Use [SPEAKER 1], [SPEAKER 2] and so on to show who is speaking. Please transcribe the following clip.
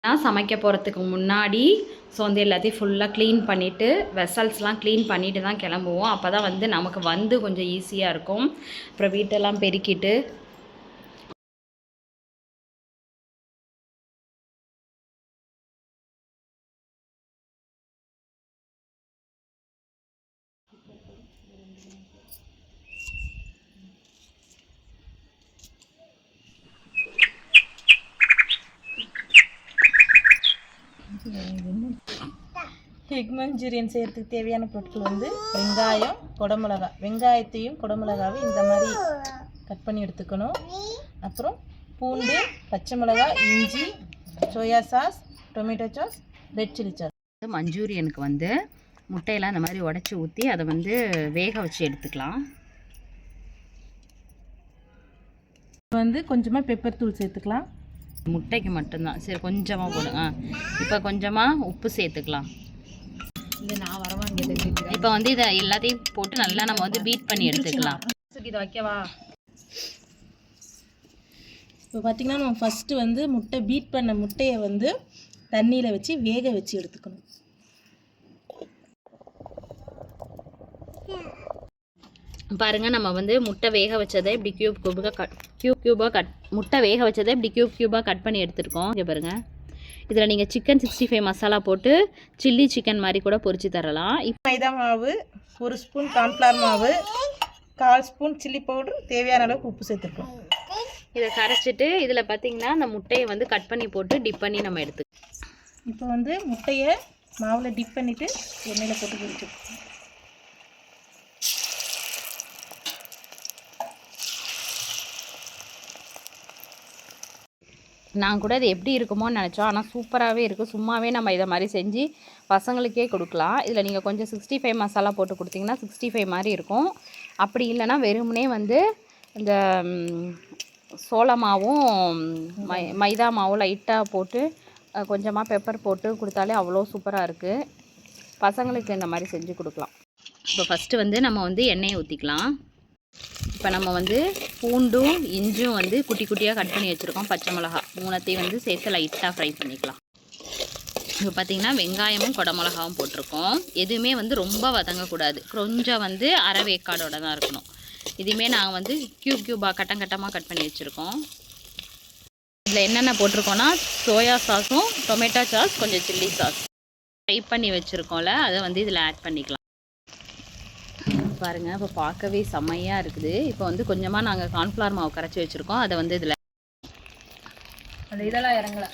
[SPEAKER 1] நான் சமைக்க போகிறதுக்கு முன்னாடி ஸோ வந்து எல்லாத்தையும் ஃபுல்லாக க்ளீன் பண்ணிவிட்டு வெசல்ஸ்லாம் க்ளீன் பண்ணிவிட்டு தான் கிளம்புவோம். அப்போ தான் வந்து நமக்கு வந்து கொஞ்சம் ஈஸியாக இருக்கும். அப்புறம் வீட்டெல்லாம் பெருக்கிட்டு
[SPEAKER 2] எக் மஞ்சூரியன் செய்கிறதுக்கு தேவையான பொருட்கள் வந்து வெங்காயம், குடமிளகா. வெங்காயத்தையும் குடமிளகாவையும் இந்த மாதிரி கட் பண்ணி எடுத்துக்கணும். அப்புறம் பூண்டு, பச்சை மிளகாய், இஞ்சி, soya sauce, tomato sauce, red chilli sauce.
[SPEAKER 1] மஞ்சூரியனுக்கு வந்து முட்டையெல்லாம் இந்த மாதிரி உடச்சி ஊற்றி அதை வந்து வேக வச்சு எடுத்துக்கலாம்.
[SPEAKER 2] வந்து கொஞ்சமாக பெப்பர் தூள் சேர்த்துக்கலாம்.
[SPEAKER 1] முட்டைக்கு மட்டும்தான். சரி, கொஞ்சமாக போடுங்க. இப்போ கொஞ்சமாக உப்பு சேர்த்துக்கலாம்.
[SPEAKER 2] நான் வரவாங்க.
[SPEAKER 1] இப்போ வந்து இதை எல்லாத்தையும் போட்டு நல்லா நம்ம வந்து பீட் பண்ணி எடுத்துக்கலாம்.
[SPEAKER 2] இதை வைக்கவா? இப்போ பார்த்திங்கன்னா நம்ம ஃபஸ்ட்டு வந்து முட்டை பீட் பண்ண முட்டையை வந்து தண்ணியில் வச்சு வேக வச்சு எடுத்துக்கணும்.
[SPEAKER 1] பாருங்கள், நம்ம வந்து முட்டை வேக வச்சதை இப்படி க்யூபாக கட் முட்டை வேக வச்சதை இப்படி க்யூபாக கட் பண்ணி எடுத்துருக்கோம். இங்கே பாருங்கள், இதில் நீங்கள் சிக்கன் 65 மசாலா போட்டு சில்லி சிக்கன் மாதிரி கூட பொரிச்சு தரலாம்.
[SPEAKER 2] மைதா மாவு, 1 ஸ்பூன் கார்ன்ஃப்ளவர் மாவு, 1/4 ஸ்பூன் சில்லி பவுடர், தேவையான அளவுக்கு உப்பு சேர்த்துருக்கோம்.
[SPEAKER 1] இதை கரைச்சிட்டு இதில் பார்த்திங்கன்னா அந்த முட்டையை வந்து கட் பண்ணி போட்டு டிப் பண்ணி நம்ம எடுத்துக்கலாம்.
[SPEAKER 2] இப்போ வந்து முட்டையை மாவில் டிப் பண்ணிவிட்டு எண்ணெயில் போட்டு பொரிச்சிருக்கோம்.
[SPEAKER 1] நான் கூட இது எப்படி இருக்குமோன்னு நினச்சோம். ஆனால் சூப்பராகவே இருக்குது. சும்மாவே நம்ம இதை மாதிரி செஞ்சு பசங்களுக்கே கொடுக்கலாம். இதில் நீங்கள் கொஞ்சம் 65 மசாலா போட்டு கொடுத்தீங்கன்னா 65 மாதிரி இருக்கும். அப்படி இல்லைன்னா வெறுமனே வந்து இந்த சோள மாவும் மைதா மாவும் லைட்டாக போட்டு கொஞ்சமாக பெப்பர் போட்டு கொடுத்தாலே அவ்வளோ சூப்பராக இருக்குது. பசங்களுக்கு இந்த மாதிரி செஞ்சு கொடுக்கலாம். இப்போ ஃபஸ்ட்டு வந்து நம்ம வந்து எண்ணெயை ஊற்றிக்கலாம். இப்போ நம்ம வந்து பூண்டும் இஞ்சும் வந்து குட்டி குட்டியாக கட் பண்ணி வச்சுருக்கோம். பச்சை மிளகா 3த்தையும் வந்து சேர்த்து லைட்டாக ஃப்ரை பண்ணிக்கலாம். இப்போ பார்த்திங்கன்னா வெங்காயமும் குடமிளகாவும் போட்டிருக்கோம். எதுவுமே வந்து ரொம்ப வதங்கக்கூடாது. கொஞ்சம் வந்து அரை வேக்காடோட தான் இருக்கணும். இதுவுமே நாங்கள் வந்து க்யூபாக கட்டமாக கட் பண்ணி வச்சுருக்கோம். இதில் என்னென்ன போட்டிருக்கோன்னா சோயா சாஸும் டொமேட்டோ சாஸ், கொஞ்சம் சில்லி சாஸ் ஃப்ரை பண்ணி வச்சுருக்கோம்ல, அதை வந்து இதில் ஆட் பண்ணிக்கலாம். பாருங்கள், இப்போ பார்க்கவே செம்மையாக இருக்குது. இப்போ வந்து கொஞ்சமாக நாங்கள் கார்ன்ஃப்ளவர் மாவு கரைச்சி வச்சுருக்கோம். அதை வந்து இதில்
[SPEAKER 2] அந்த இதெல்லாம் இறங்கலை.